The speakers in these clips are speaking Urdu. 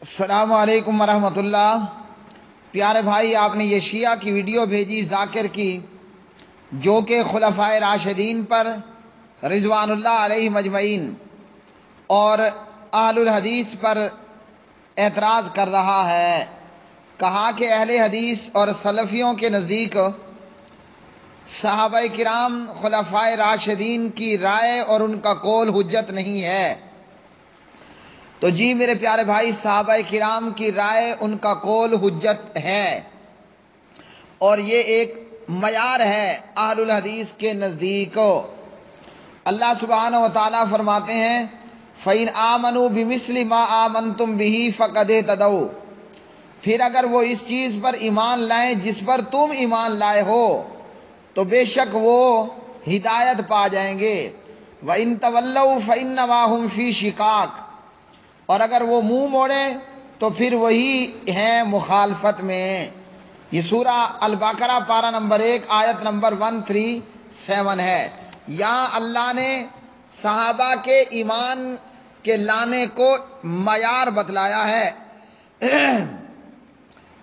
السلام علیکم ورحمۃ اللہ۔ پیارے بھائی، آپ نے یہ شیعہ کی ویڈیو بھیجی ذاکر کی، جو کہ خلفائے راشدین پر رضوان اللہ علیہ مجمعین اور اہل الحدیث پر اعتراض کر رہا ہے۔ کہا کہ اہل حدیث اور سلفیوں کے نزدیک صحابہ کرام خلفائے راشدین کی رائے اور ان کا قول حجت نہیں ہے۔ تو جی میرے پیارے بھائی، صحابہ کرام کی رائے، ان کا قول حجت ہے، اور یہ ایک معیار ہے اہل الحدیث کے نزدیک۔ اللہ سبحانہ و تعالیٰ فرماتے ہیں فَإِنْ آمَنُوا بِمِثْلِ مَا آمَنْتُمْ بِهِ فَقَدْ اهْتَدَوْا، پھر اگر وہ اس چیز پر ایمان لائیں جس پر تم ایمان لائے ہو تو بے شک وہ ہدایت پا جائیں گے۔ وَإِنْ تَوَلَّوْا فَإِنَّمَا هُمْ فِي شِقَاقٍ، اور اگر وہ منہ موڑیں تو پھر وہی ہیں مخالفت میں۔ یہ سورہ البقرہ پارہ نمبر 1 آیت نمبر 137 ہے۔ یہاں اللہ نے صحابہ کے ایمان کے لانے کو معیار بتلایا ہے۔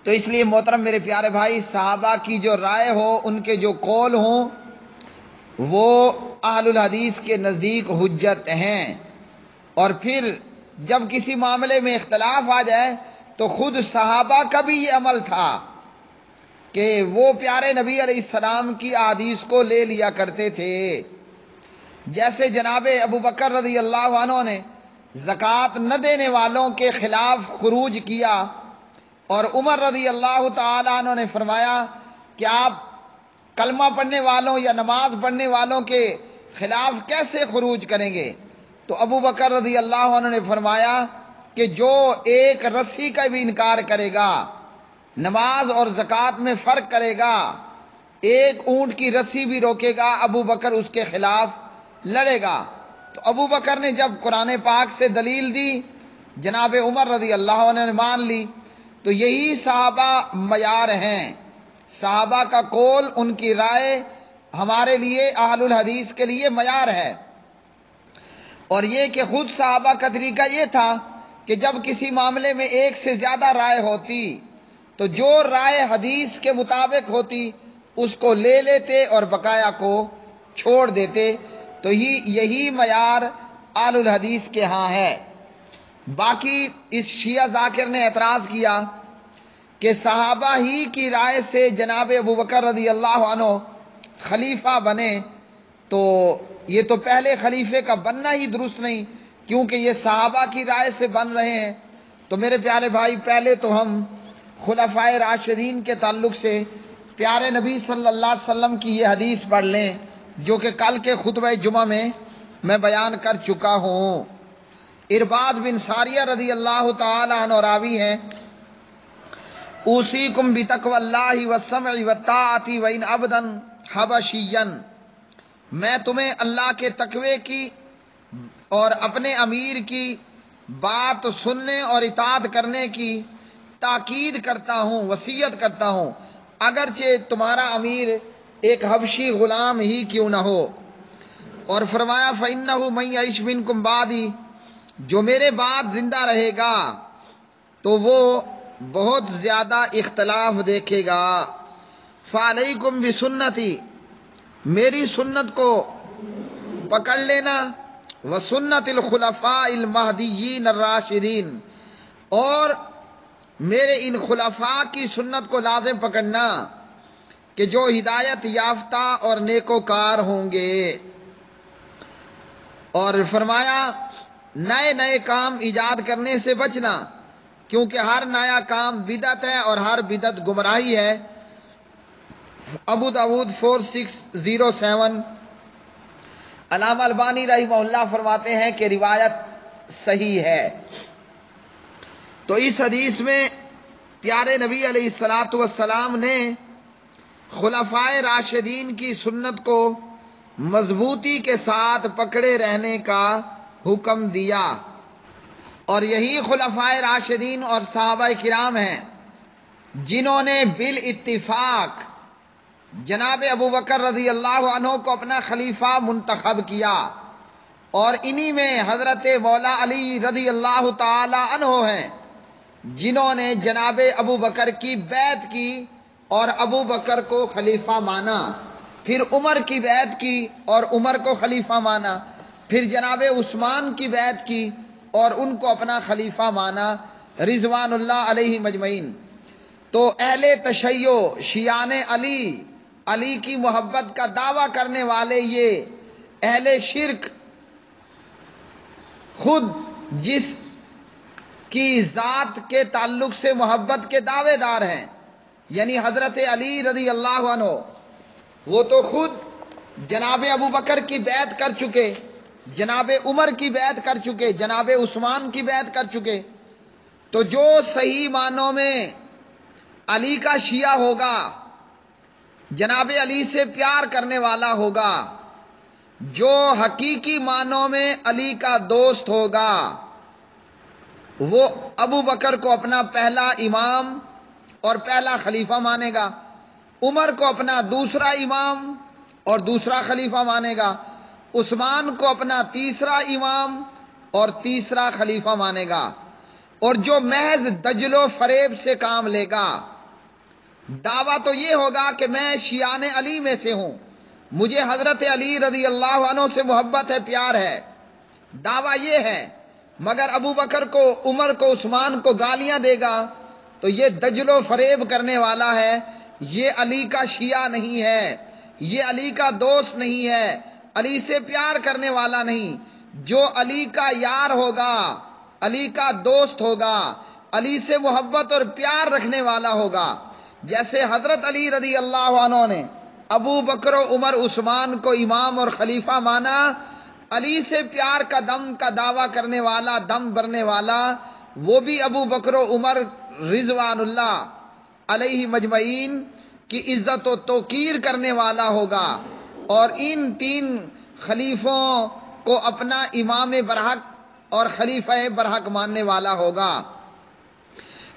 تو اس لیے محترم میرے پیارے بھائی، صحابہ کی جو رائے ہو، ان کے جو قول ہوں، وہ اہل الحدیث کے نزدیک حجت ہیں۔ اور پھر جب کسی معاملے میں اختلاف آ جائے تو خود صحابہ کا بھی یہ عمل تھا کہ وہ پیارے نبی علیہ السلام کی احادیث کو لے لیا کرتے تھے۔ جیسے جناب ابو بکر رضی اللہ عنہ نے زکوٰۃ نہ دینے والوں کے خلاف خروج کیا، اور عمر رضی اللہ تعالی عنہ نے فرمایا کہ آپ کلمہ پڑھنے والوں یا نماز پڑھنے والوں کے خلاف کیسے خروج کریں گے؟ تو ابو بکر رضی اللہ عنہ نے فرمایا کہ جو ایک رسی کا بھی انکار کرے گا، نماز اور زکوٰۃ میں فرق کرے گا، ایک اونٹ کی رسی بھی روکے گا، ابو بکر اس کے خلاف لڑے گا۔ تو ابو بکر نے جب قرآن پاک سے دلیل دی، جناب عمر رضی اللہ عنہ نے مان لی۔ تو یہی صحابہ معیار ہیں، صحابہ کا قول، ان کی رائے ہمارے لیے اہل الحدیث کے لیے معیار ہے۔ اور یہ کہ خود صحابہ کا طریقہ یہ تھا کہ جب کسی معاملے میں ایک سے زیادہ رائے ہوتی تو جو رائے حدیث کے مطابق ہوتی اس کو لے لیتے اور بقایا کو چھوڑ دیتے۔ تو یہی معیار اہل الحدیث کے ہاں ہے۔ باقی اس شیعہ ذاکر نے اعتراض کیا کہ صحابہ ہی کی رائے سے جناب ابو بکر رضی اللہ عنہ خلیفہ بنے، تو یہ تو پہلے خلیفے کا بننا ہی درست نہیں، کیونکہ یہ صحابہ کی رائے سے بن رہے ہیں۔ تو میرے پیارے بھائی، پہلے تو ہم خلفائے راشدین کے تعلق سے پیارے نبی صلی اللہ علیہ وسلم کی یہ حدیث پڑھ لیں، جو کہ کل کے خطبہ جمعہ میں بیان کر چکا ہوں۔ ارباض بن ساریہ رضی اللہ تعالی عنہ راوی ہیں، اوصیکم بتقوی اللہ والسمع والطاعۃ وان عبدا حبشیا، میں تمہیں اللہ کے تقوی کی اور اپنے امیر کی بات سننے اور اطاعت کرنے کی تاکید کرتا ہوں، وصیت کرتا ہوں، اگرچہ تمہارا امیر ایک حبشی غلام ہی کیوں نہ ہو۔ اور فرمایا فَإِنَّهُ مَن يَعِشْ مِنكُم بَعْدِي، جو میرے بعد زندہ رہے گا تو وہ بہت زیادہ اختلاف دیکھے گا۔ فَعَلَيْكُمْ بِسُنَّتِي، میری سنت کو پکڑ لینا، وَسُنَّتِ الْخُلَفَاءِ الْمَهْدِيِّينَ الرَّاشِدِينَ، اور میرے ان خلفاء کی سنت کو لازم پکڑنا کہ جو ہدایت یافتہ اور نیکوکار ہوں گے۔ اور فرمایا نئے نئے کام ایجاد کرنے سے بچنا، کیونکہ ہر نیا کام بدعت ہے اور ہر بدعت گمراہی ہے۔ ابو داؤد 4607۔ علامہ البانی رحمہ اللہ فرماتے ہیں کہ روایت صحیح ہے۔ تو اس حدیث میں پیارے نبی علیہ الصلاۃ والسلام نے خلفائے راشدین کی سنت کو مضبوطی کے ساتھ پکڑے رہنے کا حکم دیا، اور یہی خلفائے راشدین اور صحابہ کرام ہیں جنہوں نے بالاتفاق جناب ابو بکر رضی اللہ عنہ کو اپنا خلیفہ منتخب کیا، اور انہی میں حضرت مولا علی رضی اللہ تعالی عنہ ہیں جنہوں نے جناب ابو بکر کی بیعت کی اور ابو بکر کو خلیفہ مانا، پھر عمر کی بیعت کی اور عمر کو خلیفہ مانا، پھر جناب عثمان کی بیعت کی اور ان کو اپنا خلیفہ مانا رضوان اللہ علیہ مجمعین۔ تو اہل تشیع، شیعان علی کی محبت کا دعویٰ کرنے والے یہ اہل شرک خود جس کی ذات کے تعلق سے محبت کے دعوے دار ہیں، یعنی حضرت علی رضی اللہ عنہ، وہ تو خود جناب ابو بکر کی بیعت کر چکے، جناب عمر کی بیعت کر چکے، جناب عثمان کی بیعت کر چکے۔ تو جو صحیح معنوں میں علی کا شیعہ ہوگا، جناب علی سے پیار کرنے والا ہوگا، جو حقیقی معنوں میں علی کا دوست ہوگا، وہ ابو بکر کو اپنا پہلا امام اور پہلا خلیفہ مانے گا، عمر کو اپنا دوسرا امام اور دوسرا خلیفہ مانے گا، عثمان کو اپنا تیسرا امام اور تیسرا خلیفہ مانے گا۔ اور جو محض دجل و فریب سے کام لے گا، دعویٰ تو یہ ہوگا کہ میں شیعان علی میں سے ہوں، مجھے حضرت علی رضی اللہ عنہ سے محبت ہے، پیار ہے، دعویٰ یہ ہے، مگر ابو بکر کو، عمر کو، عثمان کو گالیاں دے گا تو یہ دجل و فریب کرنے والا ہے، یہ علی کا شیعہ نہیں ہے، یہ علی کا دوست نہیں ہے، علی سے پیار کرنے والا نہیں۔ جو علی کا یار ہوگا، علی کا دوست ہوگا، علی سے محبت اور پیار رکھنے والا ہوگا، جیسے حضرت علی رضی اللہ عنہ نے ابو بکر و عمر عثمان کو امام اور خلیفہ مانا، علی سے پیار کا دم کا دعویٰ کرنے والا، دم بھرنے والا، وہ بھی ابو بکر و عمر رضوان اللہ علیہ مجمعین کی عزت و توقیر کرنے والا ہوگا، اور ان تین خلیفوں کو اپنا امام برحق اور خلیفہ برحق ماننے والا ہوگا۔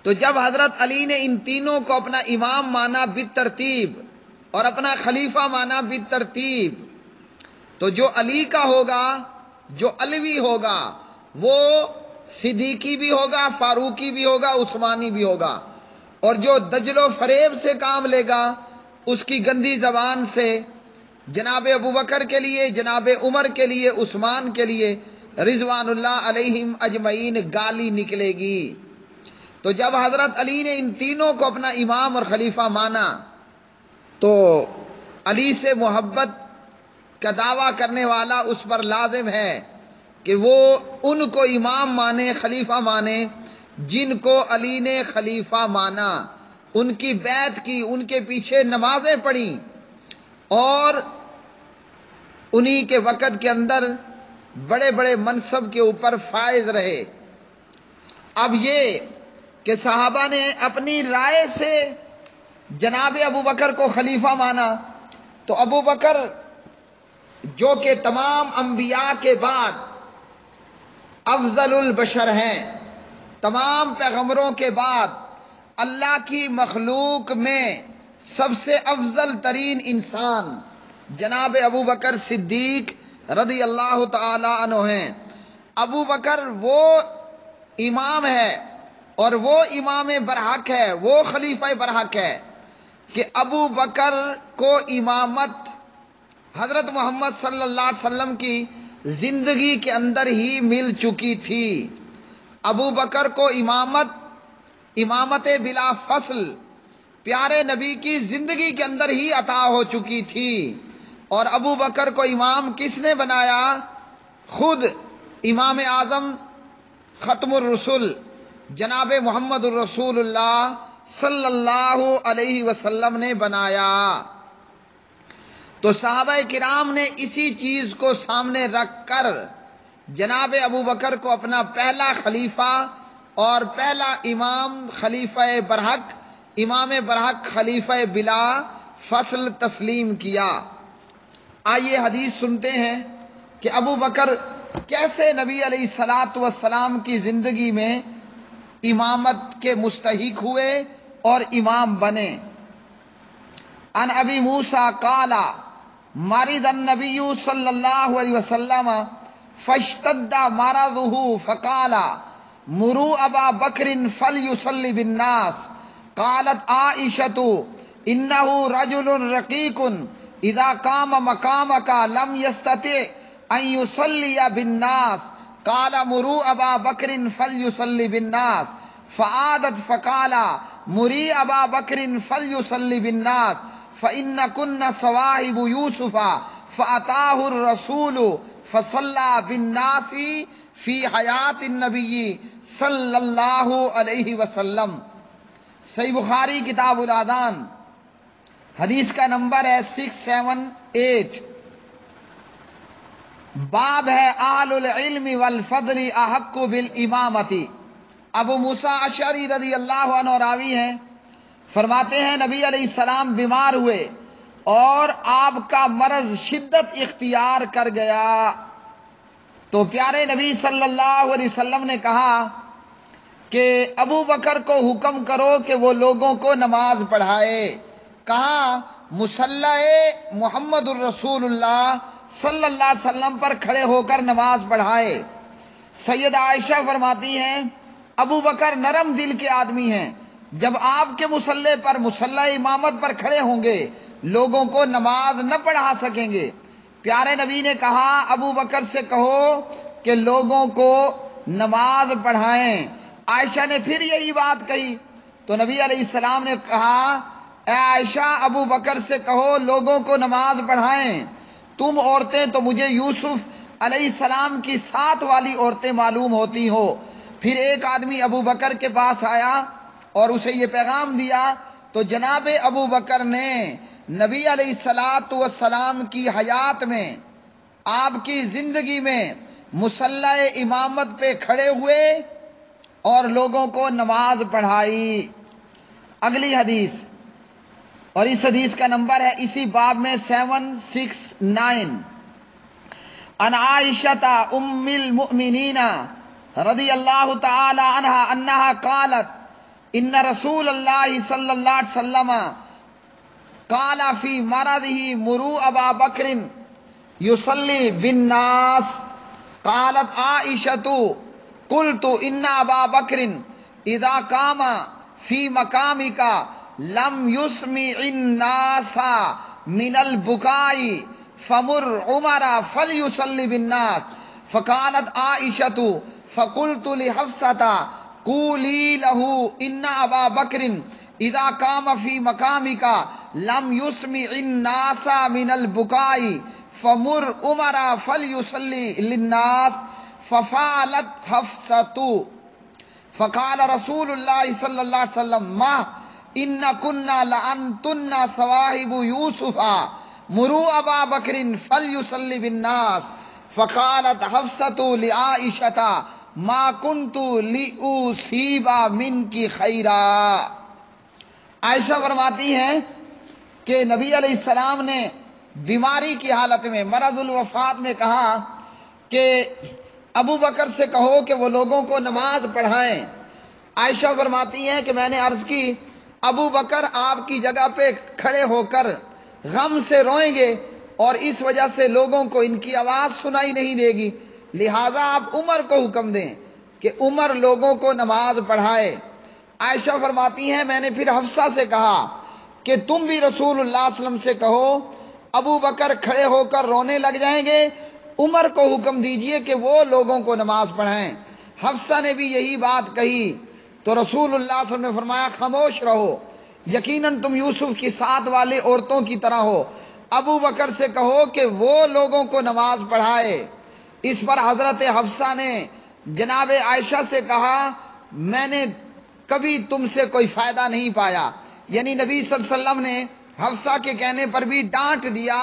تو جب حضرت علی نے ان تینوں کو اپنا امام مانا بالترتیب اور اپنا خلیفہ مانا بالترتیب، تو جو علی کا ہوگا، جو علوی ہوگا، وہ صدیقی بھی ہوگا، فاروقی بھی ہوگا، عثمانی بھی ہوگا، اور جو دجل و فریب سے کام لے گا، اس کی گندی زبان سے جناب ابو بکر کے لیے، جناب عمر کے لیے، عثمان کے لیے رضوان اللہ علیہم اجمعین گالی نکلے گی۔ تو جب حضرت علی نے ان تینوں کو اپنا امام اور خلیفہ مانا، تو علی سے محبت کا دعویٰ کرنے والا اس پر لازم ہے کہ وہ ان کو امام مانے، خلیفہ مانے جن کو علی نے خلیفہ مانا، ان کی بیعت کی، ان کے پیچھے نمازیں پڑھی اور انہی کے وقت کے اندر بڑے بڑے منصب کے اوپر فائز رہے۔ اب یہ کہ صحابہ نے اپنی رائے سے جناب ابو بکر کو خلیفہ مانا، تو ابو بکر جو کہ تمام انبیاء کے بعد افضل البشر ہیں، تمام پیغمبروں کے بعد اللہ کی مخلوق میں سب سے افضل ترین انسان جناب ابو بکر صدیق رضی اللہ تعالی عنہ ہیں۔ ابو بکر وہ امام ہے اور وہ امام برحق ہے، وہ خلیفہ برحق ہے کہ ابو بکر کو امامت حضرت محمد صلی اللہ علیہ وسلم کی زندگی کے اندر ہی مل چکی تھی۔ ابو بکر کو امامت بلا فصل پیارے نبی کی زندگی کے اندر ہی عطا ہو چکی تھی، اور ابو بکر کو امام کس نے بنایا؟ خود امام اعظم ختم الرسل جناب محمد الرسول اللہ صلی اللہ علیہ وسلم نے بنایا۔ تو صحابہ کرام نے اسی چیز کو سامنے رکھ کر جناب ابو بکر کو اپنا پہلا خلیفہ اور پہلا امام، خلیفہ برحق، امام برحق، خلیفہ بلا فصل تسلیم کیا۔ آئیے حدیث سنتے ہیں کہ ابو بکر کیسے نبی علیہ الصلاۃ والسلام کی زندگی میں امامت کے مستحق ہوئے اور امام بنے۔ عن ابی موسیٰ قال مرض النبی صلی اللہ علیہ وسلم فاشتد مرضه فقال مرو ابا بکر فلیصلی بالناس قالت عائشۃ انہ رجل رقیق اذا قام مقامک لم یستطع ان یصلی بالناس قال مرو ابا بکر فلیصلی بالناس فعادت فقال مری ابا بکر فلیصلی بالناس فإنکن صواحب یوسف فأتاه الرسول فصلى بالناس فی حیات النبی صلی اللہ علیہ وسلم۔ صحیح بخاری کتاب الادان، حدیث کا نمبر ہے 678۔ باب ہے اہل العلم والفضل احق بالامامت۔ ابو موسیٰ اشعری رضی اللہ عنہ راوی ہیں، فرماتے ہیں نبی علیہ السلام بیمار ہوئے اور آپ کا مرض شدت اختیار کر گیا تو پیارے نبی صلی اللہ علیہ وسلم نے کہا کہ ابو بکر کو حکم کرو کہ وہ لوگوں کو نماز پڑھائے۔ کہاں؟ مصلی محمد الرسول اللہ صلی اللہ علیہ وسلم پر کھڑے ہو کر نماز پڑھائے۔ سیدہ عائشہ فرماتی ہیں ابو بکر نرم دل کے آدمی ہیں، جب آپ کے مصلی پر مصلی امامت پر کھڑے ہوں گے لوگوں کو نماز نہ پڑھا سکیں گے۔ پیارے نبی نے کہا ابو بکر سے کہو کہ لوگوں کو نماز پڑھائیں۔ عائشہ نے پھر یہی بات کہی تو نبی علیہ السلام نے کہا اے عائشہ ابو بکر سے کہو لوگوں کو نماز پڑھائیں، تم عورتیں تو مجھے یوسف علیہ السلام کی ساتھ والی عورتیں معلوم ہوتی ہو۔ پھر ایک آدمی ابو بکر کے پاس آیا اور اسے یہ پیغام دیا تو جناب ابو بکر نے نبی علیہ السلام کی حیات میں، آپ کی زندگی میں مصلی امامت پہ کھڑے ہوئے اور لوگوں کو نماز پڑھائی۔ اگلی حدیث، اور اس حدیث کا نمبر ہے اسی باب میں 769۔ عن عائشہ ام المؤمنین رضی اللہ تعالی عنہا انہا قالت ان رسول اللہ صلی اللہ علیہ وسلم قال فی مرضه مروا ابا بکر یصلی بالناس قالت عائشۃ قلت ان ابا بکر اذا قام فی مقامک لم یسمع الناس من البکاء فمر عمر فلیصلی بالناس فقالت عائشۃ فقلت لحفصۃ قولی له ان ابا بکر اذا قام فی مقامک لم یسمع الناس من البکاء فمر عمر فلیصلی للناس ففعلت حفصۃ فقال رسول اللہ صلی اللہ علیہ وسلم ما ان كنا لانتن صواحب یوسف مروا ابا بکر فلیصلی بالناس فقالت حفصۃ لعائشۃ ما كنت لاصیب منک خیرا۔ عائشہ فرماتی ہیں کہ نبی علیہ السلام نے بیماری کی حالت میں مرض الوفات میں کہا کہ ابو بکر سے کہو کہ وہ لوگوں کو نماز پڑھائیں۔ عائشہ فرماتی ہیں کہ میں نے عرض کی ابو بکر آپ کی جگہ پہ کھڑے ہو کر غم سے روئیں گے اور اس وجہ سے لوگوں کو ان کی آواز سنائی نہیں دے گی، لہٰذا آپ عمر کو حکم دیں کہ عمر لوگوں کو نماز پڑھائے۔ عائشہ فرماتی ہیں میں نے پھر حفصہ سے کہا کہ تم بھی رسول اللہ صلی اللہ علیہ وسلم سے کہو ابو بکر کھڑے ہو کر رونے لگ جائیں گے، عمر کو حکم دیجئے کہ وہ لوگوں کو نماز پڑھائیں۔ حفصہ نے بھی یہی بات کہی تو رسول اللہ صلی اللہ علیہ وسلم نے فرمایا خاموش رہو، یقیناً تم یوسف کی ساتھ والے عورتوں کی طرح ہو، ابو بکر سے کہو کہ وہ لوگوں کو نماز پڑھائے۔ اس پر حضرت حفصہ نے جناب عائشہ سے کہا میں نے کبھی تم سے کوئی فائدہ نہیں پایا، یعنی نبی صلی اللہ علیہ وسلم نے حفصہ کے کہنے پر بھی ڈانٹ دیا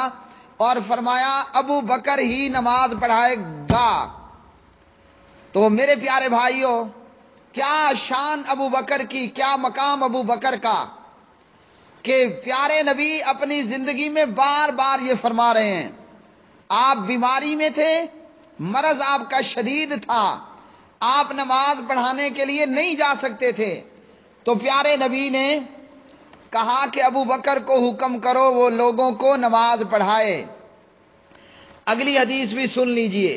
اور فرمایا ابو بکر ہی نماز پڑھائے گا۔ تو میرے پیارے بھائیوں، کیا شان ابو بکر کی، کیا مقام ابو بکر کا کہ پیارے نبی اپنی زندگی میں بار بار یہ فرما رہے ہیں آپ بیماری میں تھے، مرض آپ کا شدید تھا، آپ نماز پڑھانے کے لیے نہیں جا سکتے تھے، تو پیارے نبی نے کہا کہ ابو بکر کو حکم کرو وہ لوگوں کو نماز پڑھائے۔ اگلی حدیث بھی سن لیجئے،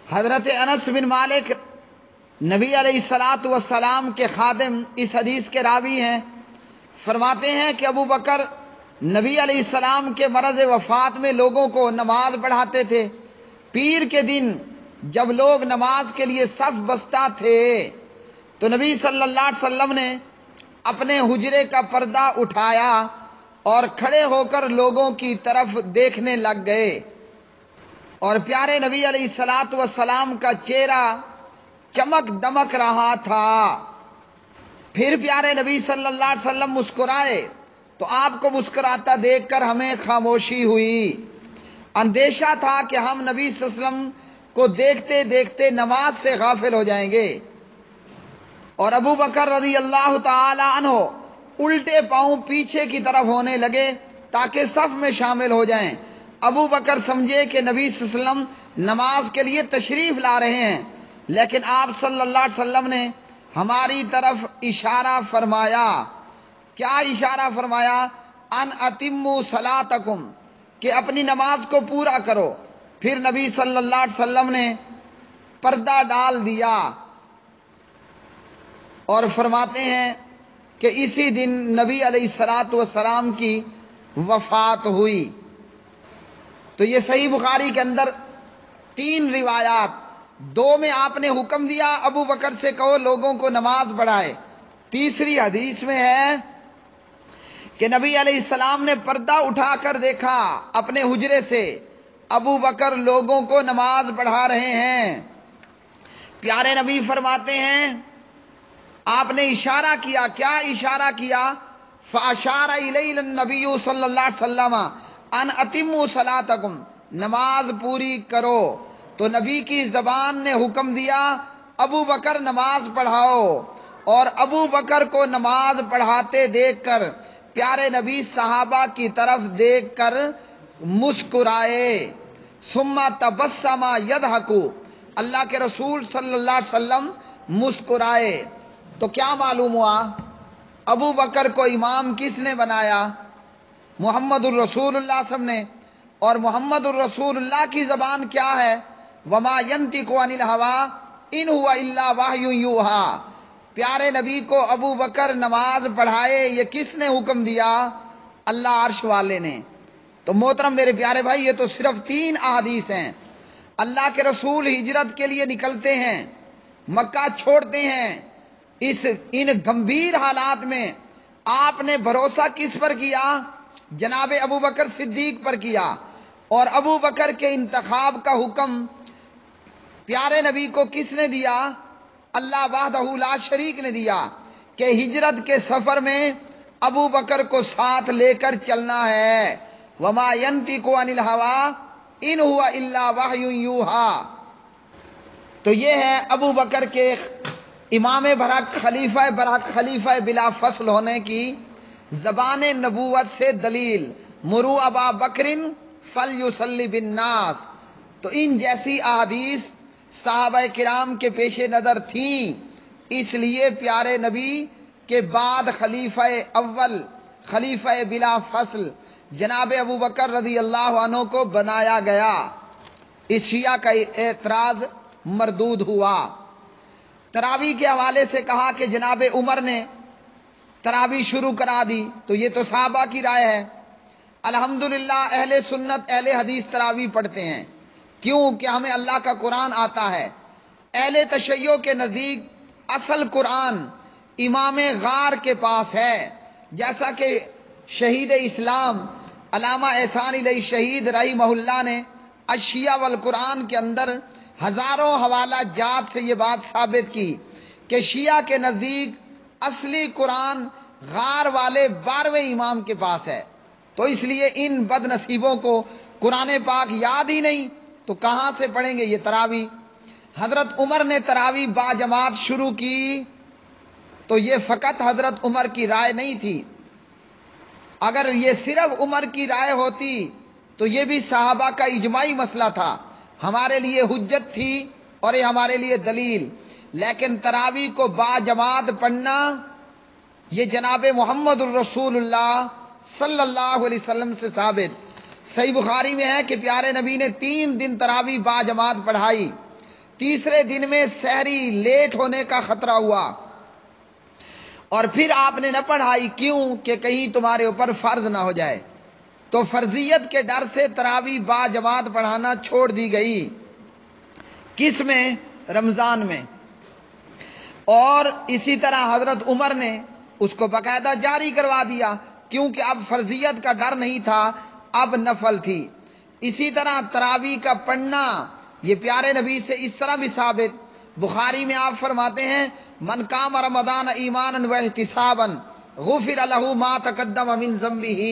حضرت انس بن مالک نبی علیہ الصلوۃ والسلام کے خادم اس حدیث کے راوی ہیں، فرماتے ہیں کہ ابو بکر نبی علیہ السلام کے مرض وفات میں لوگوں کو نماز پڑھاتے تھے۔ پیر کے دن جب لوگ نماز کے لیے صف بستہ تھے تو نبی صلی اللہ علیہ وسلم نے اپنے حجرے کا پردہ اٹھایا اور کھڑے ہو کر لوگوں کی طرف دیکھنے لگ گئے، اور پیارے نبی علیہ الصلوۃ والسلام کا چہرہ چمک دمک رہا تھا۔ پھر پیارے نبی صلی اللہ علیہ وسلم مسکرائے تو آپ کو مسکراتا دیکھ کر ہمیں خاموشی ہوئی۔ اندیشہ تھا کہ ہم نبی صلی اللہ علیہ وسلم کو دیکھتے دیکھتے نماز سے غافل ہو جائیں گے، اور ابو بکر رضی اللہ تعالی عنہ الٹے پاؤں پیچھے کی طرف ہونے لگے تاکہ صف میں شامل ہو جائیں۔ ابو بکر سمجھے کہ نبی صلی اللہ علیہ وسلم نماز کے لیے تشریف لا رہے ہیں، لیکن آپ صلی اللہ علیہ وسلم نے ہماری طرف اشارہ فرمایا۔ کیا اشارہ فرمایا؟ ان اتموا صلاتکم، کہ اپنی نماز کو پورا کرو۔ پھر نبی صلی اللہ علیہ وسلم نے پردہ ڈال دیا اور فرماتے ہیں کہ اسی دن نبی علیہ الصلوۃ والسلام کی وفات ہوئی۔ تو یہ صحیح بخاری کے اندر 3 روایات، 2 میں آپ نے حکم دیا ابو بکر سے کہو لوگوں کو نماز پڑھائے، تیسری حدیث میں ہے کہ نبی علیہ السلام نے پردہ اٹھا کر دیکھا اپنے حجرے سے، ابو بکر لوگوں کو نماز پڑھا رہے ہیں۔ پیارے نبی فرماتے ہیں آپ نے اشارہ کیا۔ کیا اشارہ کیا؟ فاشار الیہ النبی صلی اللہ علیہ وسلم ان اتموا صلاتکم، نماز پوری کرو۔ تو نبی کی زبان نے حکم دیا ابو بکر نماز پڑھاؤ، اور ابو بکر کو نماز پڑھاتے دیکھ کر پیارے نبی صحابہ کی طرف دیکھ کر مسکرائے۔ ثم تبسم یضحک، اللہ کے رسول صلی اللہ علیہ وسلم مسکرائے۔ تو کیا معلوم ہوا؟ ابو بکر کو امام کس نے بنایا؟ محمد الرسول اللہ صلی اللہ علیہ وسلم نے۔ اور محمد الرسول اللہ کی زبان کیا ہے؟ وما ینطق عن الہوی ان هو الا وحی یوحی۔ پیارے نبی کو ابو بکر نماز پڑھائے، یہ کس نے حکم دیا؟ اللہ عرش والے نے۔ تو محترم میرے پیارے بھائی، یہ تو صرف 3 احادیث ہیں۔ اللہ کے رسول ہجرت کے لیے نکلتے ہیں، مکہ چھوڑتے ہیں، ان گمبھیر حالات میں آپ نے بھروسہ کس پر کیا؟ جناب ابو بکر صدیق پر کیا، اور ابو بکر کے انتخاب کا حکم پیارے نبی کو کس نے دیا؟ اللہ وحدہ لا شریک نے دیا کہ ہجرت کے سفر میں ابو بکر کو ساتھ لے کر چلنا ہے۔ وما ینطق عن الہوی ان هو الا وحی یوحی۔ تو یہ ہے ابو بکر کے امام برحق، خلیفہ بلا فصل ہونے کی زبان نبوت سے دلیل۔ مرو ابا بکرن فلیصلی بالناس۔ تو ان جیسی احادیث صحابہ کرام کے پیش نظر تھیں، اس لیے پیارے نبی کے بعد خلیفہ اول، خلیفہ بلا فصل جناب ابو بکر رضی اللہ عنہ کو بنایا گیا۔ اس شیعہ کا اعتراض مردود ہوا۔ تراویح کے حوالے سے کہا کہ جناب عمر نے تراویح شروع کرا دی، تو یہ تو صحابہ کی رائے ہے۔ الحمدللہ اہل سنت اہل حدیث تراویح پڑھتے ہیں، کیوں کہ ہمیں اللہ کا قرآن آتا ہے۔ اہل تشیع کے نزدیک اصل قرآن امام غار کے پاس ہے، جیسا کہ شہید اسلام علامہ احسان علیہ شہید رحمہ اللہ نے الشیعہ والقرآن کے اندر ہزاروں حوالہ جات سے یہ بات ثابت کی کہ شیعہ کے نزدیک اصلی قرآن غار والے 12ویں امام کے پاس ہے۔ تو اس لیے ان بد نصیبوں کو قرآن پاک یاد ہی نہیں، تو کہاں سے پڑھیں گے یہ تراویح؟ حضرت عمر نے تراویح با جماعت شروع کی، تو یہ فقط حضرت عمر کی رائے نہیں تھی۔ اگر یہ صرف عمر کی رائے ہوتی تو یہ بھی صحابہ کا اجماعی مسئلہ تھا، ہمارے لیے حجت تھی اور یہ ہمارے لیے دلیل۔ لیکن تراویح کو با جماعت پڑھنا یہ جناب محمد الرسول اللہ صلی اللہ علیہ وسلم سے ثابت۔ صحیح بخاری میں ہے کہ پیارے نبی نے 3 دن تراویح با جماعت پڑھائی۔ تیسرے دن میں سحری لیٹ ہونے کا خطرہ ہوا، اور پھر آپ نے نہ پڑھائی، کیوں کہ کہیں تمہارے اوپر فرض نہ ہو جائے، تو فرضیت کے ڈر سے تراویح با جماعت پڑھانا چھوڑ دی گئی۔ کس میں؟ رمضان میں۔ اور اسی طرح حضرت عمر نے اس کو باقاعدہ جاری کروا دیا، کیونکہ اب فرضیت کا ڈر نہیں تھا، اب نفل تھی۔ اسی طرح تراویح کا پڑھنا یہ پیارے نبی سے اس طرح بھی ثابت، بخاری میں آپ فرماتے ہیں من قام رمضان ایمانا و احتسابا غفر له ما تقدم من ذنبه،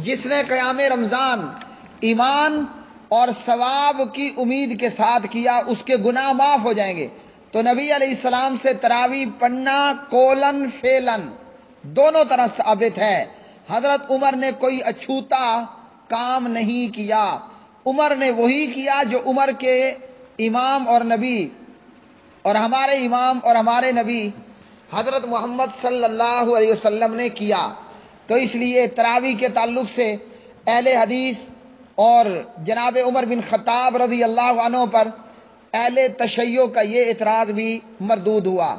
جس نے قیام رمضان ایمان اور ثواب کی امید کے ساتھ کیا اس کے گناہ معاف ہو جائیں گے۔ تو نبی علیہ السلام سے تراویح پڑھنا قولن فعلن دونوں طرح ثابت ہے۔ حضرت عمر نے کوئی اچھوتا کام نہیں کیا، عمر نے وہی کیا جو عمر کے امام اور نبی اور ہمارے امام اور ہمارے نبی حضرت محمد صلی اللہ علیہ وسلم نے کیا۔ تو اس لیے تراویح کے تعلق سے اہل حدیث اور جناب عمر بن خطاب رضی اللہ عنہ پر اہل تشیع کا یہ اعتراض بھی مردود ہوا۔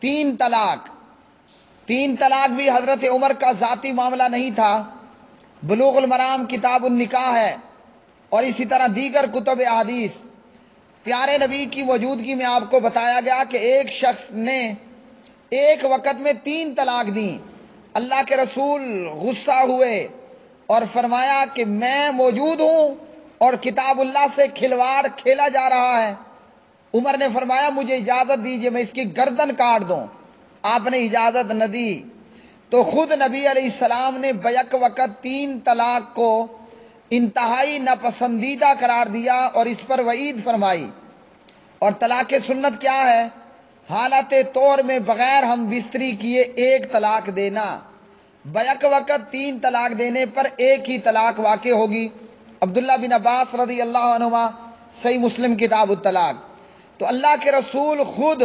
تین طلاق بھی حضرت عمر کا ذاتی معاملہ نہیں تھا، بلوغ المرام کتاب النکاح ہے، اور اسی طرح دیگر کتب احادیث۔ پیارے نبی کی موجودگی میں آپ کو بتایا گیا کہ ایک شخص نے ایک وقت میں 3 طلاق دیں۔ اللہ کے رسول غصہ ہوئے اور فرمایا کہ میں موجود ہوں اور کتاب اللہ سے کھلواڑ کھیلا جا رہا ہے۔ عمر نے فرمایا مجھے اجازت دیجئے میں اس کی گردن کاٹ دوں، آپ نے اجازت نہ دی، تو خود نبی علیہ السلام نے بیک وقت 3 طلاق کو انتہائی ناپسندیدہ قرار دیا اور اس پر وعید فرمائی۔ اور طلاق سنت کیا ہے؟ حالت طور میں بغیر ہم بستری کیے 1 طلاق دینا، بیک وقت 3 طلاق دینے پر 1 ہی طلاق واقع ہوگی۔ عبداللہ بن عباس رضی اللہ عنہما، صحیح مسلم کتاب الطلاق۔ تو اللہ کے رسول خود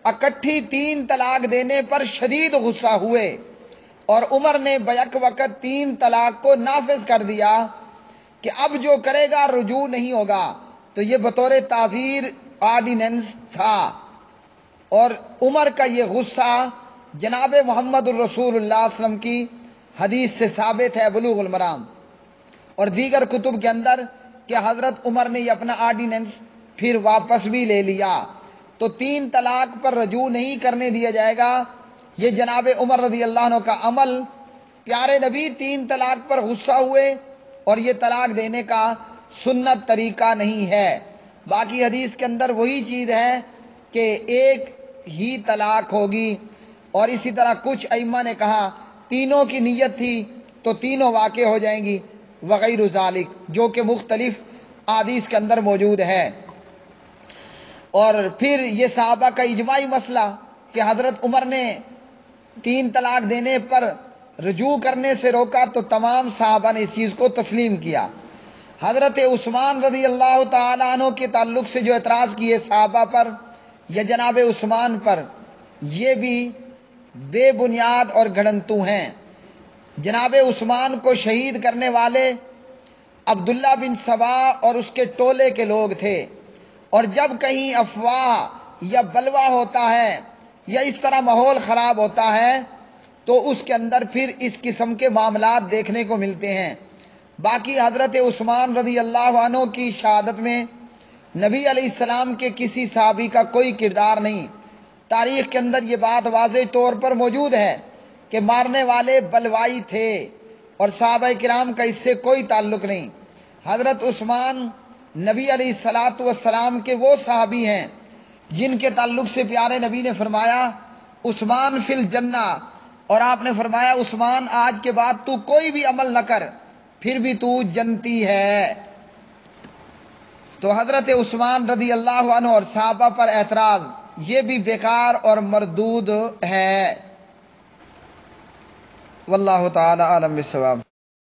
اکٹھی 3 طلاق دینے پر شدید غصہ ہوئے اور عمر نے بیک وقت 3 طلاق کو نافذ کر دیا کہ اب جو کرے گا رجوع نہیں ہوگا۔ تو یہ بطور تعزیر آرڈیننس تھا، اور عمر کا یہ غصہ جناب محمد الرسول اللہ صلی اللہ علیہ وسلم کی حدیث سے ثابت ہے بلوغ المرام اور دیگر کتب کے اندر کہ حضرت عمر نے یہ اپنا آرڈیننس پھر واپس بھی لے لیا۔ تو 3 طلاق پر رجوع نہیں کرنے دیا جائے گا، یہ جناب عمر رضی اللہ عنہ کا عمل۔ پیارے نبی 3 طلاق پر غصہ ہوئے اور یہ طلاق دینے کا سنت طریقہ نہیں ہے۔ باقی حدیث کے اندر وہی چیز ہے کہ 1 ہی طلاق ہوگی، اور اسی طرح کچھ ائمہ نے کہا تینوں کی نیت تھی تو تینوں واقع ہو جائیں گی وغیرہ ذالک، جو کہ مختلف احادیث کے اندر موجود ہے۔ اور پھر یہ صحابہ کا اجماعی مسئلہ کہ حضرت عمر نے 3 طلاق دینے پر رجوع کرنے سے روکا تو تمام صحابہ نے اس چیز کو تسلیم کیا۔ حضرت عثمان رضی اللہ تعالیٰ عنہ کے تعلق سے جو اعتراض کیے صحابہ پر یا جناب عثمان پر، یہ بھی بے بنیاد اور گھڑنتو ہیں۔ جناب عثمان کو شہید کرنے والے عبداللہ بن سبا اور اس کے ٹولے کے لوگ تھے، اور جب کہیں افواہ یا بلوہ ہوتا ہے یا اس طرح ماحول خراب ہوتا ہے تو اس کے اندر پھر اس قسم کے معاملات دیکھنے کو ملتے ہیں۔ باقی حضرت عثمان رضی اللہ عنہ کی شہادت میں نبی علیہ السلام کے کسی صحابی کا کوئی کردار نہیں۔ تاریخ کے اندر یہ بات واضح طور پر موجود ہے کہ مارنے والے بلوائی تھے اور صحابہ کرام کا اس سے کوئی تعلق نہیں۔ حضرت عثمان نبی علیہ الصلاۃ والسلام کے وہ صحابی ہیں جن کے تعلق سے پیارے نبی نے فرمایا عثمان فی الجنہ، اور آپ نے فرمایا عثمان آج کے بعد تو کوئی بھی عمل نہ کر پھر بھی تو جنتی ہے۔ تو حضرت عثمان رضی اللہ عنہ اور صحابہ پر اعتراض یہ بھی بیکار اور مردود ہے۔ واللہ تعالی عالم بالصواب۔